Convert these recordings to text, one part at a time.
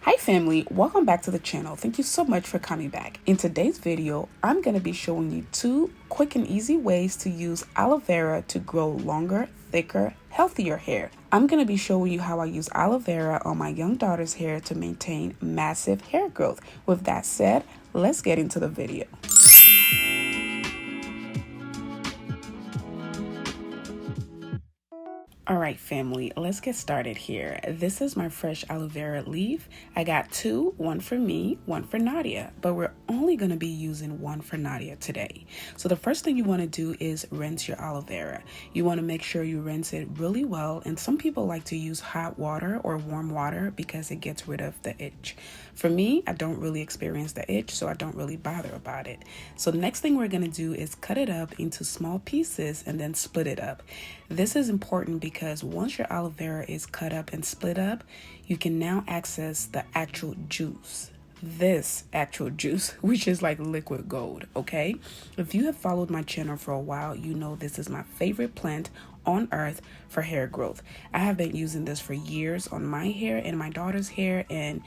Hi family, welcome back to the channel. Thank you so much for coming back. In today's video, I'm going to be showing you 2 quick and easy ways to use aloe vera to grow longer, thicker, healthier hair. I'm going to be showing you how I use aloe vera on my young daughter's hair to maintain massive hair growth. With that said, let's get into the video. Alright family, let's get started here. This is my fresh aloe vera leaf. I got 2, one for me, one for Nadia, but we're only going to be using one for Nadia today. So the first thing you want to do is rinse your aloe vera. You want to make sure you rinse it really well, and some people like to use hot water or warm water because it gets rid of the itch. For me, I don't really experience the itch, so I don't really bother about it. So the next thing we're going to do is cut it up into small pieces and then split it up. This is important because once your aloe vera is cut up and split up, you can now access the actual juice. This actual juice, which is like liquid gold, okay? If you have followed my channel for a while, you know this is my favorite plant on earth for hair growth. I have been using this for years on my hair and my daughter's hair, and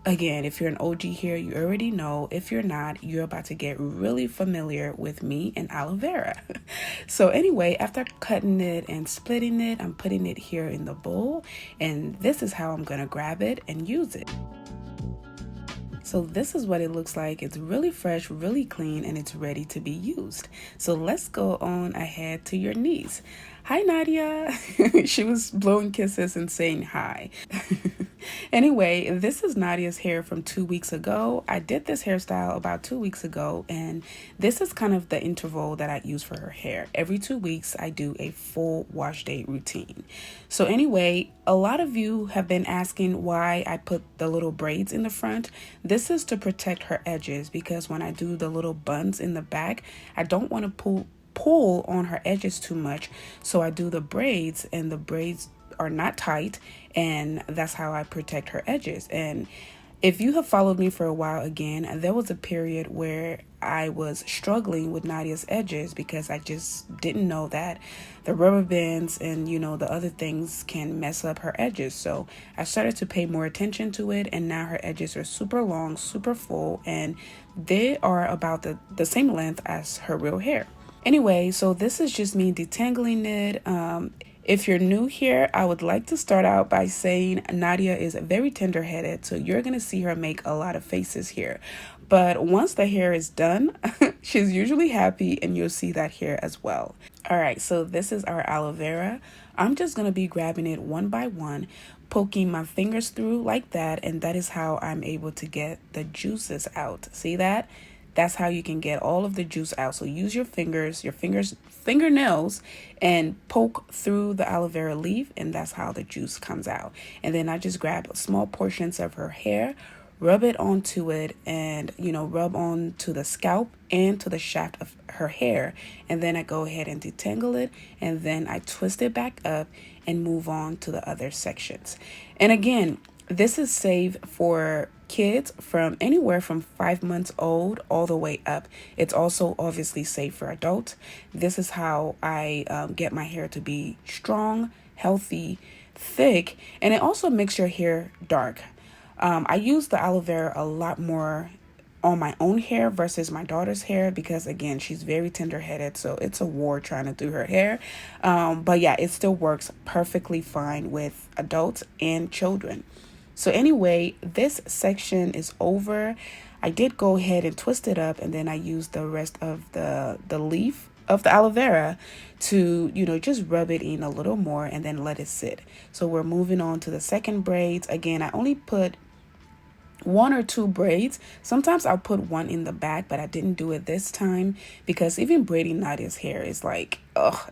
again, if you're an OG here, you already know. If you're not, you're about to get really familiar with me and aloe vera. So anyway, after cutting it and splitting it, I'm putting it here in the bowl, and this is how I'm gonna grab it and use it. So this is what it looks like. It's really fresh, really clean, and it's ready to be used. So let's go on ahead to your niece. Hi, Nadia. She was blowing kisses and saying hi. Anyway, this is Nadia's hair from 2 weeks ago. I did this hairstyle about 2 weeks ago, and this is kind of the interval that I use for her hair. Every 2 weeks, I do a full wash day routine. So anyway, a lot of you have been asking why I put the little braids in the front. This is to protect her edges because when I do the little buns in the back, I don't want to pull on her edges too much. So I do the braids, and the braids are not tight, and that's how I protect her edges. And if you have followed me for a while, again, there was a period where I was struggling with Nadia's edges because I just didn't know that the rubber bands and the other things can mess up her edges. So I started to pay more attention to it, and now her edges are super long, super full, and they are about the same length as her real hair. Anyway, so this is just me detangling it. If you're new here, I would like to start out by saying Nadia is very tender-headed, so you're going to see her make a lot of faces here. But once the hair is done, she's usually happy, and you'll see that here as well. All right, so this is our aloe vera. I'm just going to be grabbing it one by one, poking my fingers through like that, and that is how I'm able to get the juices out. See that? That's how you can get all of the juice out. So use your fingernails, and poke through the aloe vera leaf, and that's how the juice comes out. And then I just grab small portions of her hair, rub it onto it, and rub onto the scalp and to the shaft of her hair. And then I go ahead and detangle it, and then I twist it back up and move on to the other sections. And again, this is safe for kids from anywhere from 5 months old all the way up. It's also obviously safe for adults. This is how I get my hair to be strong, healthy, thick, and it also makes your hair dark. I use the aloe vera a lot more on my own hair versus my daughter's hair because, again, she's very tender-headed, so it's a war trying to do her hair. But yeah, it still works perfectly fine with adults and children. So anyway, this section is over. I did go ahead and twist it up, and then I used the rest of the leaf of the aloe vera to, just rub it in a little more and then let it sit. So we're moving on to the second braids. Again, I only put 1 or 2 braids. Sometimes I'll put one in the back, but I didn't do it this time because even braiding Nadia's hair is like,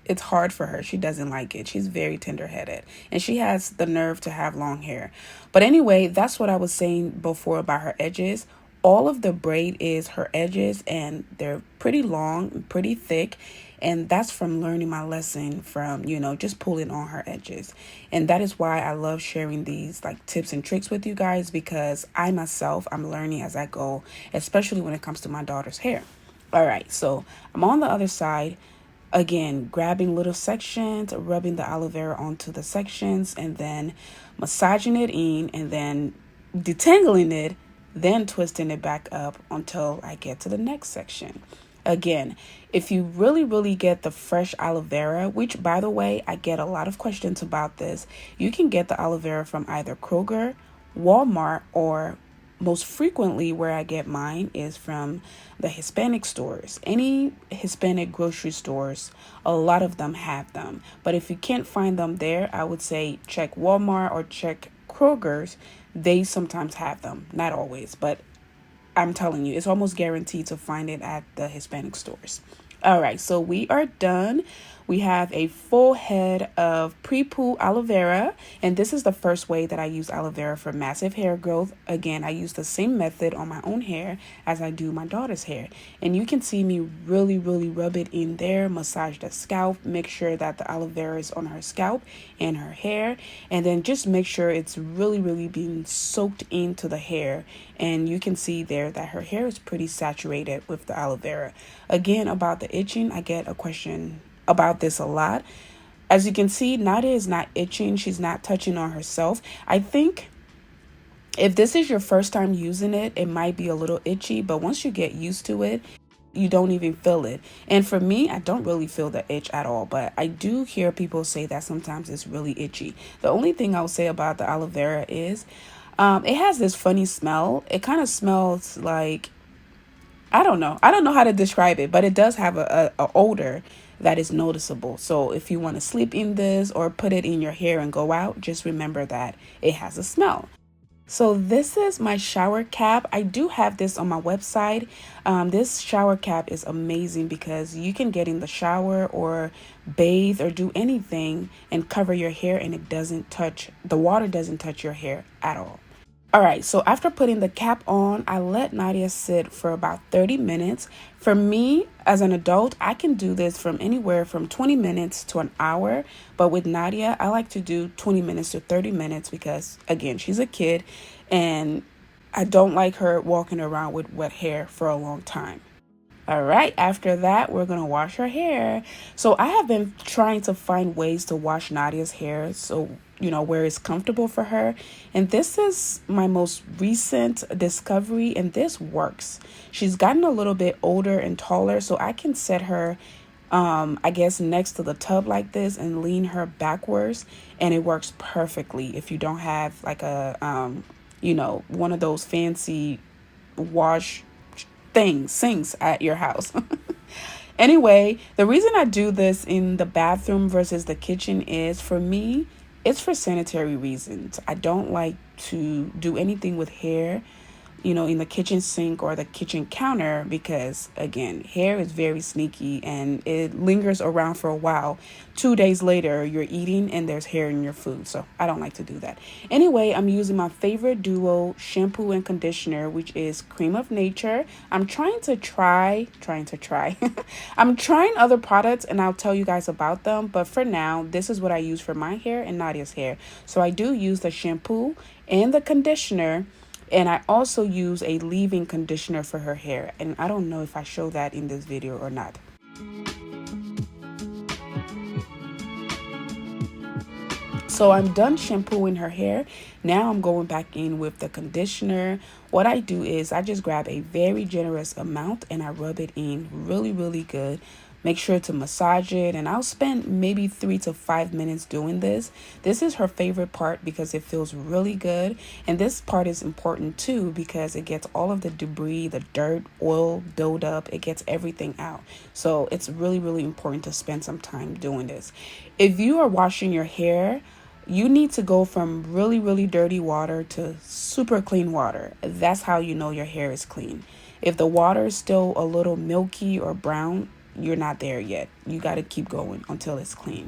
it's hard for her. She doesn't like it. She's very tender-headed, and she has the nerve to have long hair. But anyway, that's what I was saying before about her edges. All of the braid is her edges, and they're pretty long and pretty thick. And that's from learning my lesson from, just pulling on her edges. And that is why I love sharing these like tips and tricks with you guys, because I myself, I'm learning as I go, especially when it comes to my daughter's hair. All right, so I'm on the other side. Again, grabbing little sections, rubbing the aloe vera onto the sections, and then massaging it in, and then detangling it, then twisting it back up until I get to the next section. Again, if you really get the fresh aloe vera, which by the way, I get a lot of questions about this, you can get the aloe vera from either Kroger, Walmart, or most frequently where I get mine is from the Hispanic stores. Any Hispanic grocery stores, a lot of them have them. But if you can't find them there, I would say check Walmart or check Kroger's. They sometimes have them, not always, but I'm telling you, it's almost guaranteed to find it at the Hispanic stores. All right, so we are done. We have a full head of pre-poo aloe vera, and this is the first way that I use aloe vera for massive hair growth. Again, I use the same method on my own hair as I do my daughter's hair. And you can see me really rub it in there, massage the scalp, make sure that the aloe vera is on her scalp and her hair, and then just make sure it's really being soaked into the hair. And you can see there that her hair is pretty saturated with the aloe vera. Again, about the itching, I get a question about this a lot. As you can see, Nadia is not itching. She's not touching on herself. I think if this is your first time using it, it might be a little itchy, but once you get used to it, you don't even feel it. And for me, I don't really feel the itch at all, but I do hear people say that sometimes it's really itchy. The only thing I'll say about the aloe vera is it has this funny smell. It kind of smells like, I don't know how to describe it, but it does have a odor that is noticeable. So if you want to sleep in this or put it in your hair and go out, just remember that it has a smell. So this is my shower cap. I do have this on my website. This shower cap is amazing because you can get in the shower or bathe or do anything and cover your hair, and the water doesn't touch your hair at all. All right, so after putting the cap on, I let Nadia sit for about 30 minutes. For me, as an adult, I can do this from anywhere from 20 minutes to an hour. But with Nadia, I like to do 20 minutes to 30 minutes because, again, she's a kid and I don't like her walking around with wet hair for a long time. All right, after that, we're going to wash her hair. So I have been trying to find ways to wash Nadia's hair so, where it's comfortable for her. And this is my most recent discovery, and this works. She's gotten a little bit older and taller, so I can set her, I guess, next to the tub like this and lean her backwards. And it works perfectly if you don't have like a, one of those fancy wash sinks at your house. Anyway, the reason I do this in the bathroom versus the kitchen is, for me, it's for sanitary reasons. I don't like to do anything with hair, in the kitchen sink or the kitchen counter because, again, hair is very sneaky and it lingers around for a while. 2 days later, you're eating and there's hair in your food. So I don't like to do that. Anyway, I'm using my favorite duo shampoo and conditioner, which is Cream of Nature. I'm trying to try. I'm trying other products and I'll tell you guys about them. But for now, this is what I use for my hair and Nadia's hair. So I do use the shampoo and the conditioner. And I also use a leave-in conditioner for her hair. And I don't know if I show that in this video or not. So I'm done shampooing her hair. Now I'm going back in with the conditioner. What I do is I just grab a very generous amount and I rub it in really good. Make sure to massage it, and I'll spend maybe 3 to 5 minutes doing this. This is her favorite part because it feels really good. And this part is important too because it gets all of the debris, the dirt, oil buildup. It gets everything out. So it's really important to spend some time doing this. If you are washing your hair, you need to go from really dirty water to super clean water. That's how you know your hair is clean. If the water is still a little milky or brown, you're not there yet. You got to keep going until it's clean.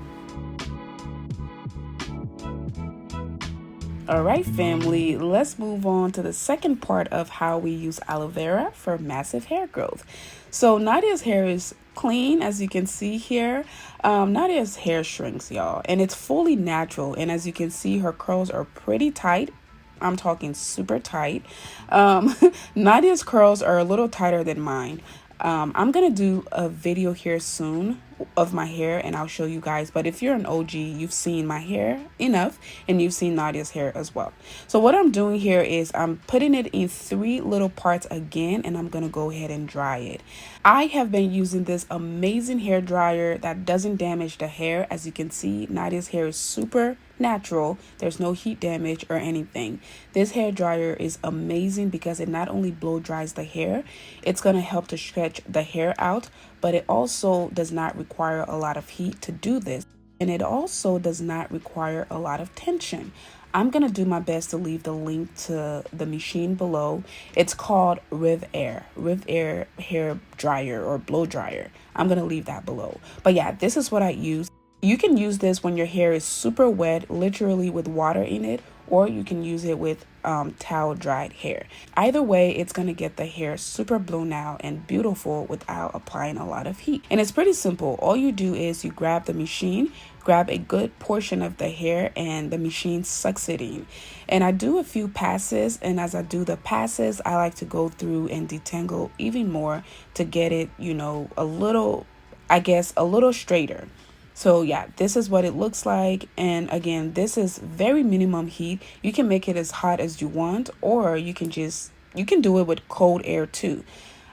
All right, family, let's move on to the second part of how we use aloe vera for massive hair growth. So Nadia's hair is clean, as you can see here. Nadia's hair shrinks, y'all, and it's fully natural. And as you can see, her curls are pretty tight. I'm talking super tight. Nadia's curls are a little tighter than mine. I'm gonna do a video here soon of my hair and I'll show you guys, but if you're an OG, you've seen my hair enough and you've seen Nadia's hair as well. So what I'm doing here is I'm putting it in 3 little parts again, and I'm gonna go ahead and dry it. I have been using this amazing hair dryer that doesn't damage the hair. As you can see, Nadia's hair is super natural. There's no heat damage or anything. This hair dryer is amazing because it not only blow dries the hair, it's going to help to stretch the hair out, but it also does not require a lot of heat to do this, and it also does not require a lot of tension. I'm going to do my best to leave the link to the machine below. It's called Riv Air hair dryer or blow dryer. I'm going to leave that below. But yeah, this is what I use. You can use this when your hair is super wet, literally with water in it, or you can use it with towel dried hair. Either way, it's going to get the hair super blown out and beautiful without applying a lot of heat. And it's pretty simple. All you do is you grab the machine, grab a good portion of the hair, and the machine sucks it in. And I do a few passes, and as I do the passes, I like to go through and detangle even more to get it, you know, a little straighter. So yeah, this is what it looks like. And again, this is very minimum heat. You can make it as hot as you want, or you can do it with cold air too.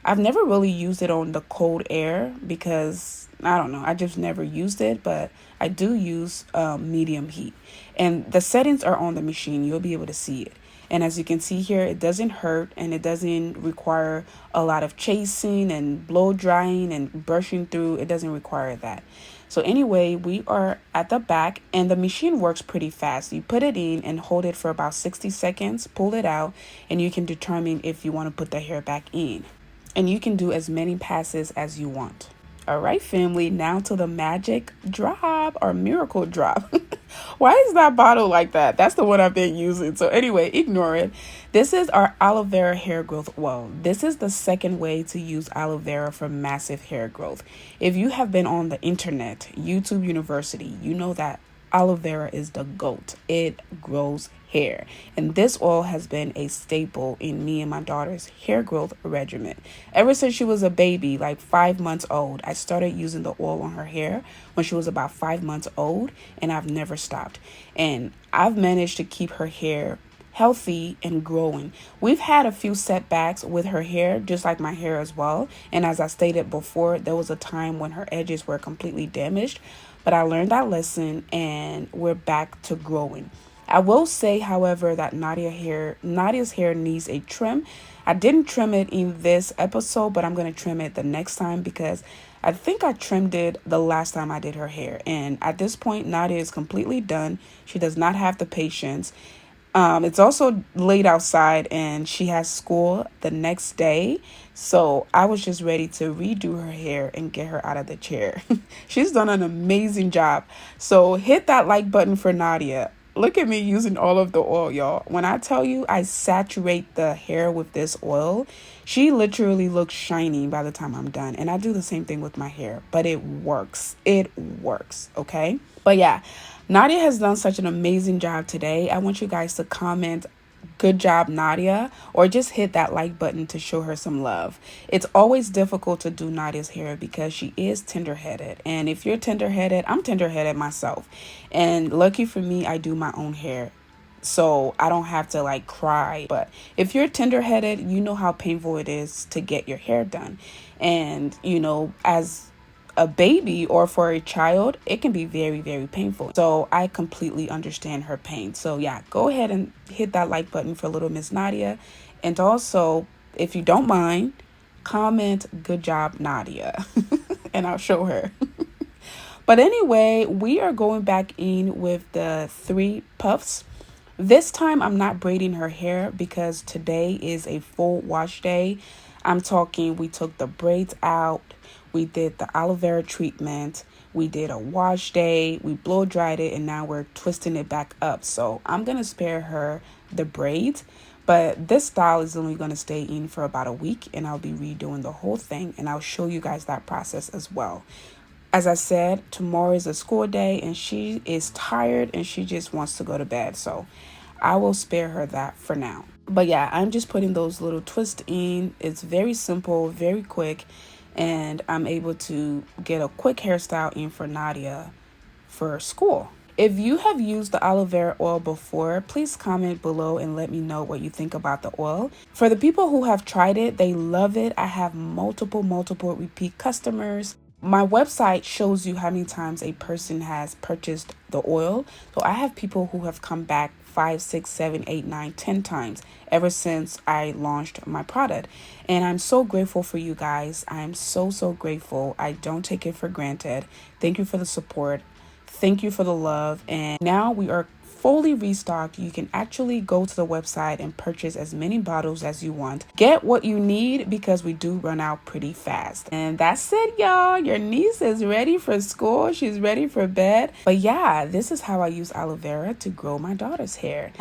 I've never really used it on the cold air because I don't know, I just never used it, but I do use medium heat. And the settings are on the machine. You'll be able to see it. And as you can see here, it doesn't hurt and it doesn't require a lot of chasing and blow drying and brushing through. It doesn't require that. So anyway, we are at the back and the machine works pretty fast. You put it in and hold it for about 60 seconds, pull it out, and you can determine if you want to put the hair back in. And you can do as many passes as you want. All right, family, now to the magic drop or miracle drop. Why is that bottle like that? That's the one I've been using. So anyway, ignore it. This is our aloe vera hair growth oil. This is the second way to use aloe vera for massive hair growth. If you have been on the internet, YouTube University, you know that aloe vera is the GOAT. It grows hair. And this oil has been a staple in me and my daughter's hair growth regimen. Ever since she was a baby, like 5 months old, I started using the oil on her hair when she was about 5 months old, and I've never stopped. And I've managed to keep her hair healthy and growing. We've had a few setbacks with her hair, just like my hair as well. And as I stated before, there was a time when her edges were completely damaged, but I learned that lesson and we're back to growing. I will say, however, that Nadia's hair needs a trim. I didn't trim it in this episode, but I'm going to trim it the next time because I think I trimmed it the last time I did her hair. And at this point, Nadia is completely done. She does not have the patience. It's also late outside and she has school the next day. So I was just ready to redo her hair and get her out of the chair. She's done an amazing job. So hit that like button for Nadia. Look at me using all of the oil, y'all. When I tell you I saturate the hair with this oil, she literally looks shiny by the time I'm done. And I do the same thing with my hair, but it works. It works, okay? But yeah, Nadia has done such an amazing job today. I want you guys to comment, "Good job, Nadia," or just hit that like button to show her some love. It's always difficult to do Nadia's hair because she is tender-headed. And if you're tender-headed, I'm tender-headed myself. And lucky for me, I do my own hair, so I don't have to like cry. But if you're tender-headed, you know how painful it is to get your hair done. And, you know, as a baby or for a child, it can be very, very painful. So I completely understand her pain. So yeah, go ahead and hit that like button for little Miss Nadia. And also, if you don't mind, comment, "Good job, Nadia," and I'll show her. But anyway, we are going back in with the 3 puffs. This time I'm not braiding her hair because today is a full wash day. I'm talking, we took the braids out. We did the aloe vera treatment. We did a wash day. We blow dried it, and now we're twisting it back up. So I'm going to spare her the braids, but this style is only going to stay in for about a week, and I'll be redoing the whole thing, and I'll show you guys that process as well. As I said, tomorrow is a school day, and she is tired, and she just wants to go to bed. So I will spare her that for now. But yeah, I'm just putting those little twists in. It's very simple, very quick. and I'm able to get a quick hairstyle in for Nadia for school. If you have used the aloe vera oil before, please comment below and let me know what you think about the oil. For the people who have tried it, they love it. I have multiple repeat customers. My website shows you how many times a person has purchased the oil. So I have people who have come back 5, 6, 7, 8, 9, 10 times ever since I launched my product. And I'm so grateful for you guys. I'm so grateful. I don't take it for granted. Thank you for the support. Thank you for the love. And now we are fully restocked. You can actually go to the website and purchase as many bottles as you want. Get what you need because we do run out pretty fast. And that's it, y'all. Your niece is ready for school. She's ready for bed. But yeah, this is how I use aloe vera to grow my daughter's hair.